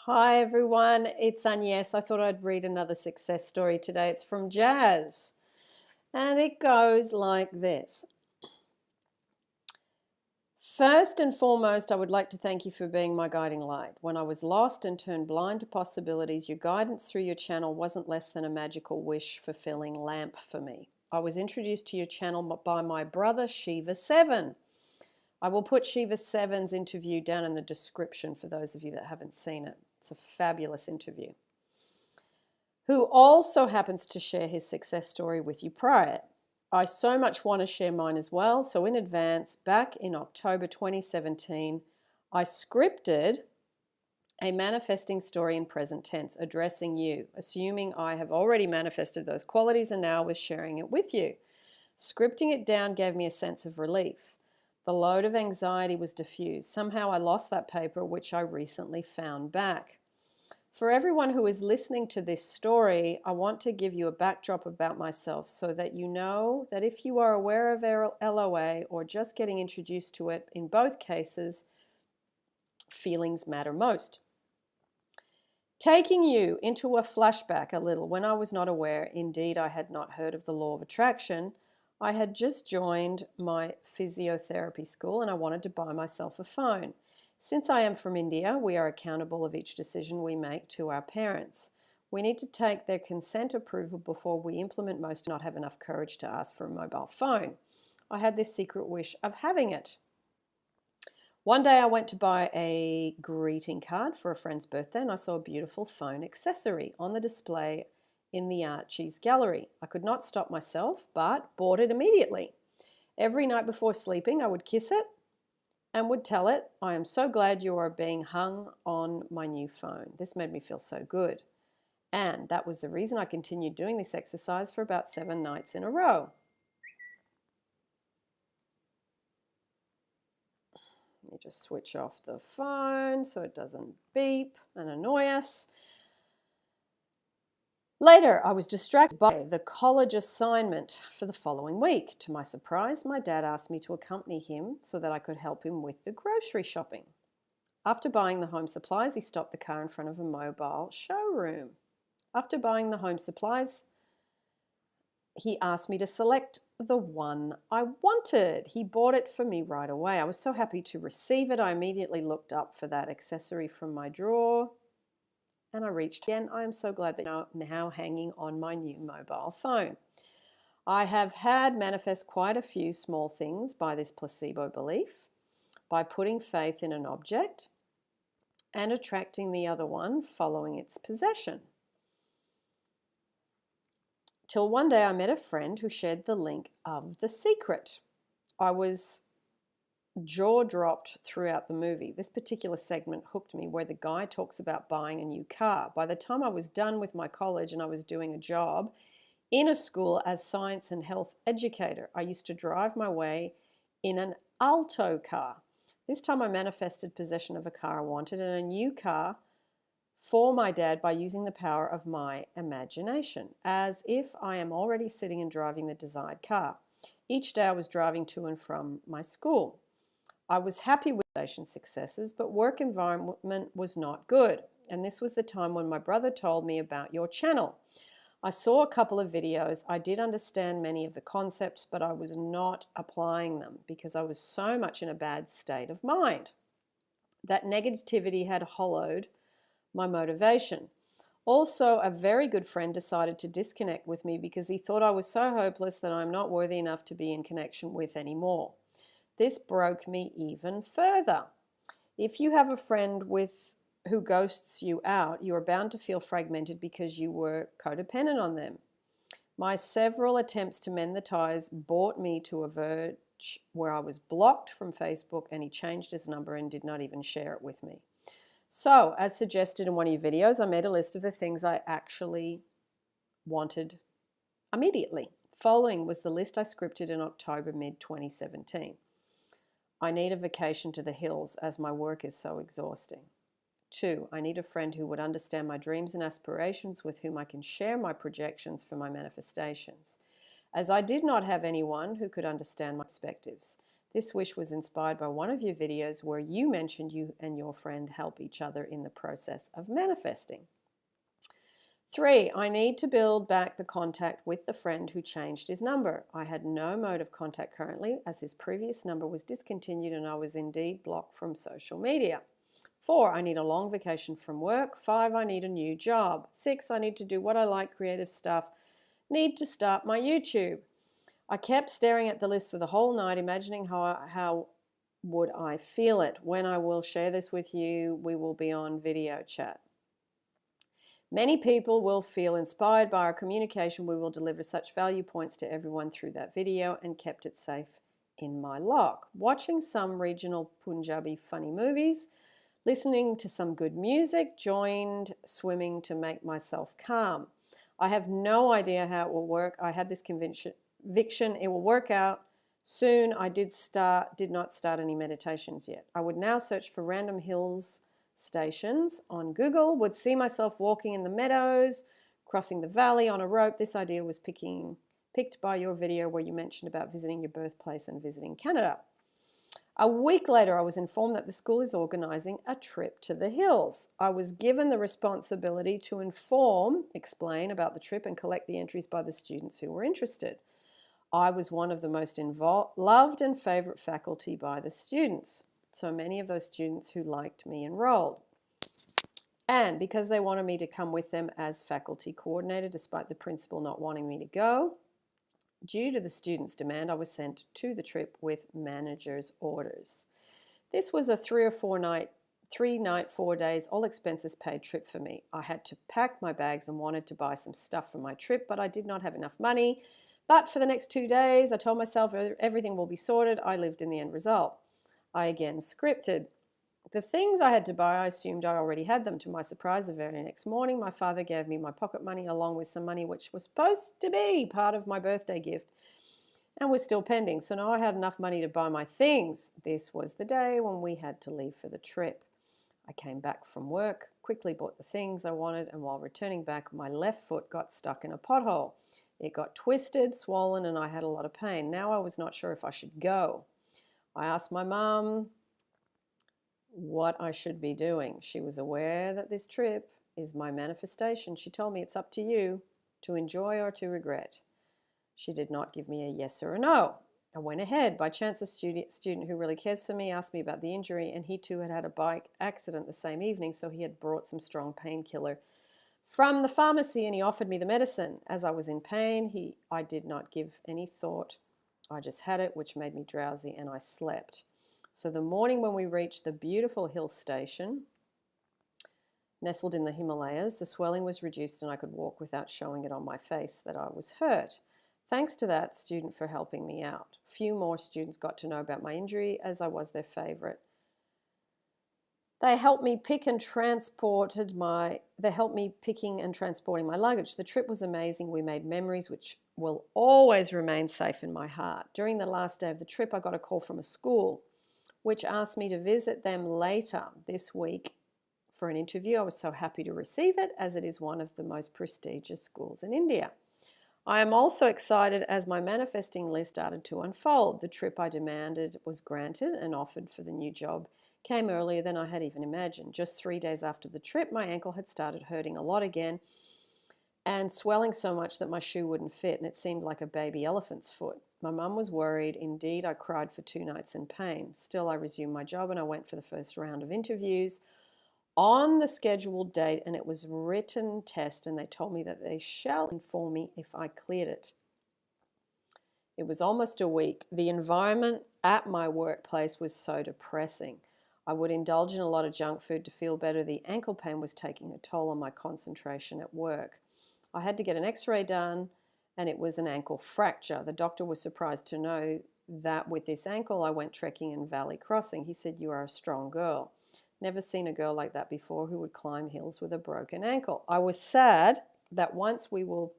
Hi everyone, it's Agnes. I thought I'd read another success story today. It's from Jazz, and it goes like this. First and foremost, I would like to thank you for being my guiding light. When I was lost and turned blind to possibilities, your guidance through your channel wasn't less than a magical wish-fulfilling lamp for me. I was introduced to your channel by my brother, Shiva7. I will put Shiva7's interview down in the description for those of you that haven't seen it. It's a fabulous interview. Who also happens to share his success story with you prior. I so much want to share mine as well, so in advance, back in October 2017, I scripted a manifesting story in present tense addressing you, assuming I have already manifested those qualities and now was sharing it with you. Scripting it down gave me a sense of relief. The load of anxiety was diffused. Somehow I lost that paper, which I recently found back. For everyone who is listening to this story, I want to give you a backdrop about myself so that you know that if you are aware of LOA or just getting introduced to it, in both cases, feelings matter most. Taking you into a flashback a little, when I was not aware, indeed I had not heard of the law of attraction, I had just joined my physiotherapy school and I wanted to buy myself a phone. Since I am from India, we are accountable of each decision we make to our parents. We need to take their consent approval before we implement. Most do not have enough courage to ask for a mobile phone. I had this secret wish of having it. One day I went to buy a greeting card for a friend's birthday and I saw a beautiful phone accessory on the display in the Archie's gallery. I could not stop myself, but bought it immediately. Every night before sleeping, I would kiss it and would tell it, I am so glad you are being hung on my new phone. This made me feel so good. And that was the reason I continued doing this exercise for about 7 nights in a row. Let me just switch off the phone so it doesn't beep and annoy us. Later, I was distracted by the college assignment for the following week. To my surprise, my dad asked me to accompany him so that I could help him with the grocery shopping. After buying the home supplies, he stopped the car in front of a mobile showroom. After buying the home supplies, he asked me to select the one I wanted. He bought it for me right away. I was so happy to receive it. I immediately looked up for that accessory from my drawer. And I reached again. I am so glad that I'm now hanging on my new mobile phone. I have had manifest quite a few small things by this placebo belief, by putting faith in an object and attracting the other one following its possession. Till one day I met a friend who shared the link of The Secret. I was jaw dropped throughout the movie. This particular segment hooked me where the guy talks about buying a new car. By the time I was done with my college and I was doing a job in a school as science and health educator, I used to drive my way in an Alto car. This time I manifested possession of a car I wanted and a new car for my dad by using the power of my imagination, as if I am already sitting and driving the desired car. Each day I was driving to and from my school. I was happy with station successes, but work environment was not good. And this was the time when my brother told me about your channel. I saw a couple of videos. I did understand many of the concepts, but I was not applying them because I was so much in a bad state of mind. That negativity had hollowed my motivation. Also, a very good friend decided to disconnect with me because he thought I was so hopeless that I'm not worthy enough to be in connection with anymore. This broke me even further. If you have a friend who ghosts you out, you are bound to feel fragmented because you were codependent on them. My several attempts to mend the ties brought me to a verge where I was blocked from Facebook and he changed his number and did not even share it with me. So, as suggested in one of your videos, I made a list of the things I actually wanted immediately. Following was the list I scripted in October mid-2017. I need a vacation to the hills as my work is so exhausting. 2, I need a friend who would understand my dreams and aspirations with whom I can share my projections for my manifestations. As I did not have anyone who could understand my perspectives, This wish was inspired by one of your videos where you mentioned you and your friend help each other in the process of manifesting. 3, I need to build back the contact with the friend who changed his number. I had no mode of contact currently as his previous number was discontinued and I was indeed blocked from social media. 4, I need a long vacation from work. 5, I need a new job. 6, I need to do what I like, creative stuff. Need to start my YouTube. I kept staring at the list for the whole night, imagining how would I feel it. When I will share this with you, we will be on video chat. Many people will feel inspired by our communication. We will deliver such value points to everyone through that video, and kept it safe in my lock. Watching some regional Punjabi funny movies, listening to some good music, joined swimming to make myself calm. I have no idea how it will work. I had this conviction it will work out soon. I did not start any meditations yet. I would now search for random hills stations on Google, would see myself walking in the meadows, crossing the valley on a rope. This idea was picked by your video where you mentioned about visiting your birthplace and visiting Canada. A week later, I was informed that the school is organizing a trip to the hills. I was given the responsibility to explain about the trip and collect the entries by the students who were interested. I was one of the most loved and favorite faculty by the students. So many of those students who liked me enrolled. And because they wanted me to come with them as faculty coordinator, despite the principal not wanting me to go, due to the students' demand, I was sent to the trip with manager's orders. This was a 3 night, 4 days, all expenses paid trip for me. I had to pack my bags and wanted to buy some stuff for my trip, but I did not have enough money. But for the next 2 days, I told myself everything will be sorted. I lived in the end result. I again scripted. The things I had to buy, I assumed I already had them. To my surprise, the very next morning, my father gave me my pocket money along with some money which was supposed to be part of my birthday gift and was still pending. So now I had enough money to buy my things. This was the day when we had to leave for the trip. I came back from work, quickly bought the things I wanted, and while returning back, my left foot got stuck in a pothole. It got twisted, swollen, and I had a lot of pain. Now I was not sure if I should go. I asked my mum what I should be doing. She was aware that this trip is my manifestation. She told me it's up to you to enjoy or to regret. She did not give me a yes or a no. I went ahead. By chance, a student who really cares for me asked me about the injury, and he too had had a bike accident the same evening, so he had brought some strong painkiller from the pharmacy, and he offered me the medicine. As I was in pain, I did not give any thought. I just had it, which made me drowsy, and I slept. So the morning when we reached the beautiful hill station, nestled in the Himalayas, the swelling was reduced and I could walk without showing it on my face that I was hurt. Thanks to that student for helping me out. Few more students got to know about my injury as I was their favorite. They helped me picking and transporting my luggage. The trip was amazing. We made memories which will always remain safe in my heart. During the last day of the trip, I got a call from a school which asked me to visit them later this week for an interview. I was so happy to receive it, as it is one of the most prestigious schools in India. I am also excited as my manifesting list started to unfold. The trip I demanded was granted, and offered for the new job came earlier than I had even imagined. Just 3 days after the trip, my ankle had started hurting a lot again and swelling so much that my shoe wouldn't fit, and it seemed like a baby elephant's foot. My mum was worried. Indeed, I cried for 2 nights in pain. Still, I resumed my job and I went for the first round of interviews on the scheduled date, and it was written test, and they told me that they shall inform me if I cleared it. It was almost a week. The environment at my workplace was so depressing. I would indulge in a lot of junk food to feel better. The ankle pain was taking a toll on my concentration at work. I had to get an x-ray done, and it was an ankle fracture. The doctor was surprised to know that with this ankle I went trekking in Valley Crossing. He said, "You are a strong girl." Never seen a girl like that before who would climb hills with a broken ankle. I was sad that once we will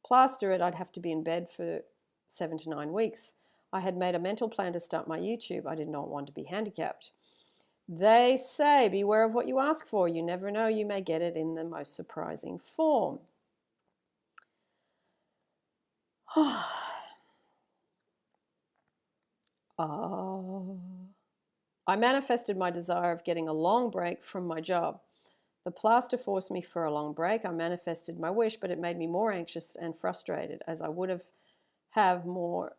plaster it, I'd have to be in bed for 7 to 9 weeks. I had made a mental plan to start my YouTube. I did not want to be handicapped. They say, beware of what you ask for. You never know, you may get it in the most surprising form. I manifested my desire of getting a long break from my job. The plaster forced me for a long break. I manifested my wish, but it made me more anxious and frustrated as I would have more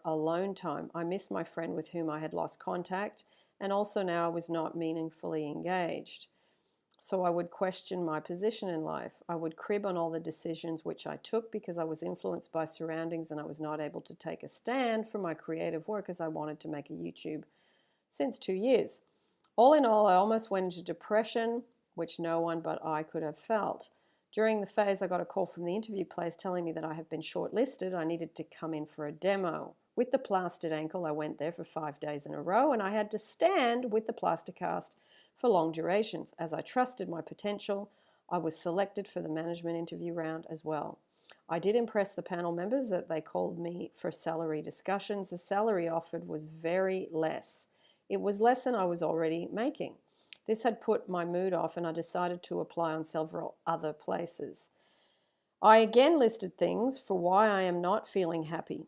alone time. I missed my friend with whom I had lost contact, and also now I was not meaningfully engaged. So I would question my position in life. I would crib on all the decisions which I took because I was influenced by surroundings and I was not able to take a stand for my creative work as I wanted to make a YouTube since 2 years. All in all, I almost went into depression, which no one but I could have felt. During the phase, I got a call from the interview place telling me that I have been shortlisted. I needed to come in for a demo. With the plastered ankle, I went there for 5 days in a row, and I had to stand with the plaster cast for long durations. As I trusted my potential, I was selected for the management interview round as well. I did impress the panel members that they called me for salary discussions. The salary offered was very less. It was less than I was already making. This had put my mood off, and I decided to apply on several other places. I again listed things for why I am not feeling happy.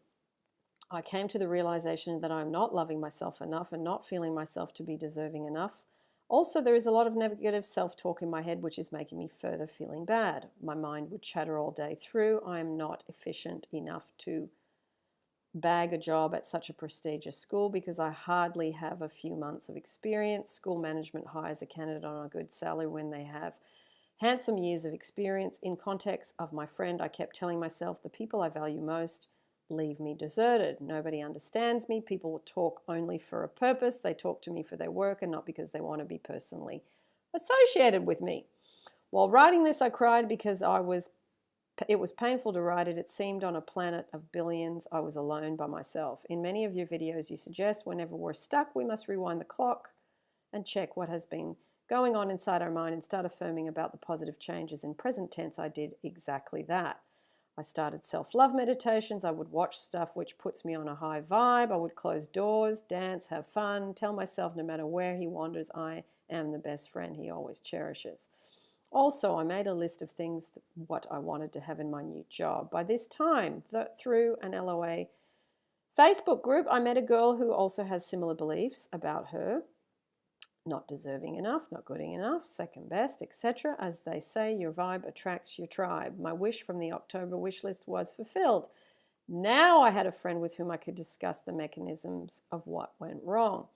I came to the realization that I am not loving myself enough and not feeling myself to be deserving enough. Also, there is a lot of negative self-talk in my head, which is making me further feeling bad. My mind would chatter all day through. I am not efficient enough to bag a job at such a prestigious school because I hardly have a few months of experience. School management hires a candidate on a good salary when they have handsome years of experience. In context of my friend, I kept telling myself the people I value most leave me deserted. Nobody understands me. People talk only for a purpose. They talk to me for their work and not because they want to be personally associated with me. While writing this, I cried because it was painful to write it. It seemed on a planet of billions, I was alone by myself. In many of your videos, you suggest whenever we're stuck, we must rewind the clock and check what has been going on inside our mind and start affirming about the positive changes. In present tense, I did exactly that. I started self-love meditations. I would watch stuff which puts me on a high vibe. I would close doors, dance, have fun, tell myself no matter where he wanders, I am the best friend he always cherishes. Also, I made a list of things, what I wanted to have in my new job. By this time, through an LOA Facebook group, I met a girl who also has similar beliefs about her. Not deserving enough, not good enough, second best, etc. As they say, your vibe attracts your tribe. My wish from the October wish list was fulfilled. Now I had a friend with whom I could discuss the mechanisms of what went wrong,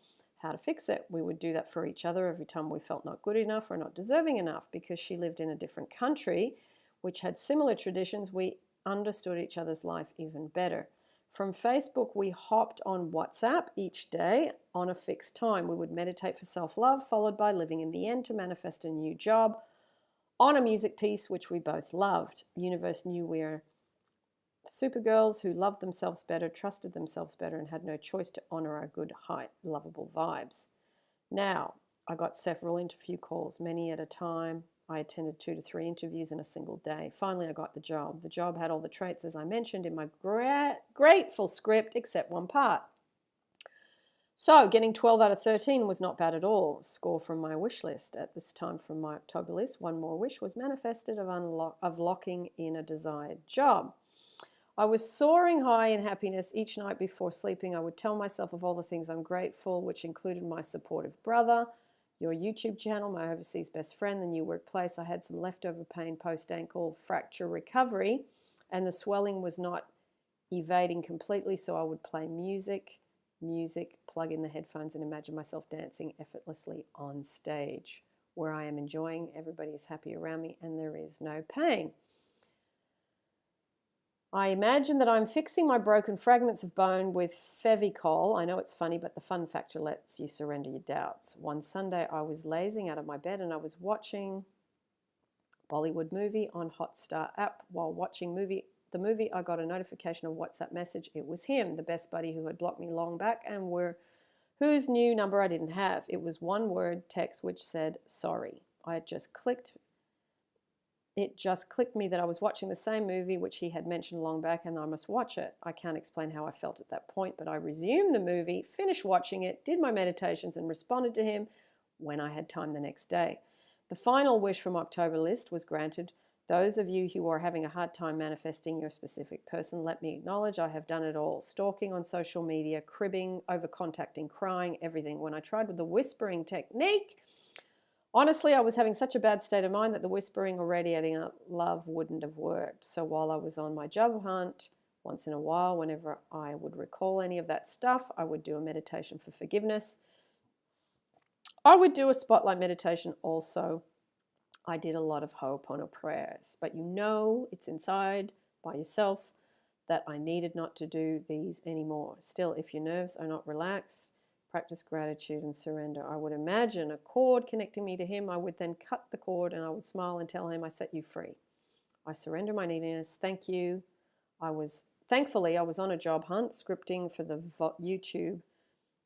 how to fix it. We would do that for each other every time we felt not good enough or not deserving enough. Because she lived in a different country, which had similar traditions, we understood each other's life even better. From Facebook, we hopped on WhatsApp each day on a fixed time. We would meditate for self-love, followed by living in the end to manifest a new job on a music piece, which we both loved. The universe knew we were supergirls who loved themselves better, trusted themselves better, and had no choice to honor our good, high, lovable vibes. Now, I got several interview calls, many at a time. I attended 2 to 3 interviews in a single day. Finally, I got the job. The job had all the traits, as I mentioned, in my grateful script, except one part. So, getting 12 out of 13 was not bad at all. Score from my wish list. At this time from my October list, one more wish was manifested of locking in a desired job. I was soaring high in happiness. Each night before sleeping, I would tell myself of all the things I'm grateful, which included my supportive brother, your YouTube channel, my overseas best friend, the new workplace. I had some leftover pain post-ankle fracture recovery, and the swelling was not evading completely, so I would play music, plug in the headphones, and imagine myself dancing effortlessly on stage, where I am enjoying, everybody is happy around me, and there is no pain. I imagine that I'm fixing my broken fragments of bone with Fevicol. I know it's funny, but the fun factor lets you surrender your doubts. One Sunday, I was lazing out of my bed and I was watching Bollywood movie on Hotstar app. While watching the movie, I got a notification of WhatsApp message. It was him, the best buddy who had blocked me long back and whose new number I didn't have. It was one word text which said, sorry. It just clicked me that I was watching the same movie which he had mentioned long back and I must watch it. I can't explain how I felt at that point, but I resumed the movie, finished watching it, did my meditations and responded to him when I had time the next day. The final wish from October list was granted Those of you who are having a hard time manifesting your specific person, let me acknowledge I have done it all. Stalking on social media, cribbing, over-contacting, crying, everything. When I tried with the whispering technique, honestly, I was having such a bad state of mind that the whispering or radiating love wouldn't have worked. So while I was on my job hunt, once in a while, whenever I would recall any of that stuff, I would do a meditation for forgiveness. I would do a spotlight meditation also. I did a lot of Ho'oponopono prayers, but you know it's inside by yourself that I needed not to do these anymore. Still, if your nerves are not relaxed, practice gratitude and surrender. I would imagine a cord connecting me to him. I would then cut the cord and I would smile and tell him, I set you free. I surrender my neediness. Thank you. Thankfully, I was on a job hunt, scripting for the YouTube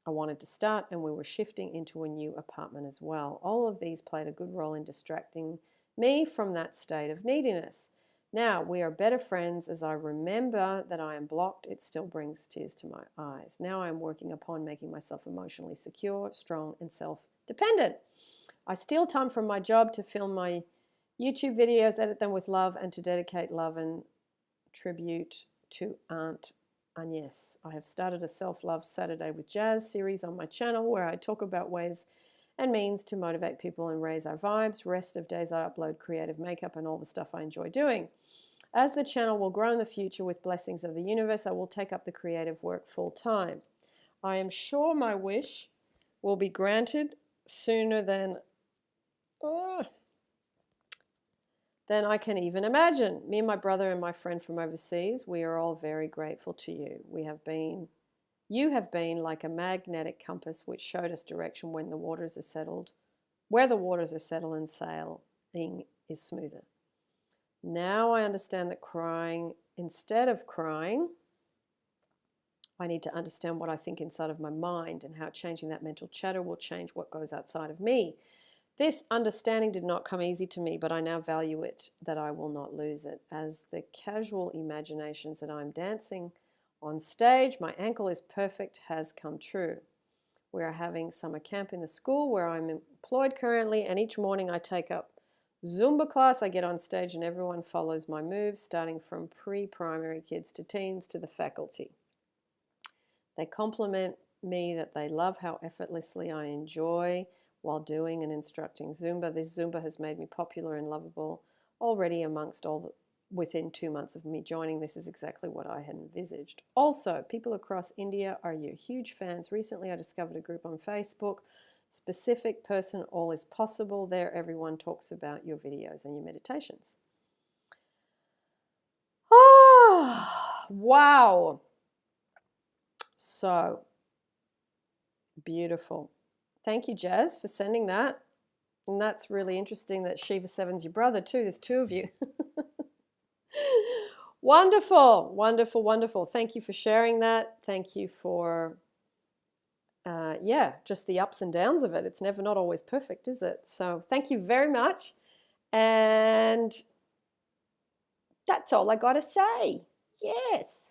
I wanted to start, and we were shifting into a new apartment as well. All of these played a good role in distracting me from that state of neediness. Now, we are better friends. As I remember that I am blocked, it still brings tears to my eyes. Now I am working upon making myself emotionally secure, strong, and self-dependent. I steal time from my job to film my YouTube videos, edit them with love, and to dedicate love and tribute to Aunt Agnes. I have started a Self-Love Saturday with Jazz series on my channel where I talk about ways and means to motivate people and raise our vibes. Rest of days I upload creative makeup and all the stuff I enjoy doing. As the channel will grow in the future with blessings of the universe, I will take up the creative work full time. I am sure my wish will be granted sooner than I can even imagine. Me and my brother and my friend from overseas, we are all very grateful to you. You have been like a magnetic compass which showed us direction when the waters are settled, where the waters are settled and sailing is smoother. Now I understand that instead of crying, I need to understand what I think inside of my mind and how changing that mental chatter will change what goes outside of me. This understanding did not come easy to me, but I now value it, that I will not lose it. As the casual imaginations that I'm dancing on stage, my ankle is perfect, has come true. We are having summer camp in the school where I'm employed currently, and each morning I take up Zumba class. I get on stage and everyone follows my moves, starting from pre-primary kids to teens to the faculty. They compliment me that they love how effortlessly I enjoy while doing and instructing Zumba. This Zumba has made me popular and lovable already within 2 months of me joining. This is exactly what I had envisaged. Also, people across India are your huge fans. Recently, I discovered a group on Facebook, Specific Person All Is Possible. There, everyone talks about your videos and your meditations. Oh, wow. So beautiful. Thank you, Jazz, for sending that. And that's really interesting that Shiva 7's your brother too. There's two of you. Wonderful, wonderful, wonderful. Thank you for sharing that. Thank you for, just the ups and downs of it. It's never not always perfect, is it? So thank you very much. And that's all I got to say. Yes.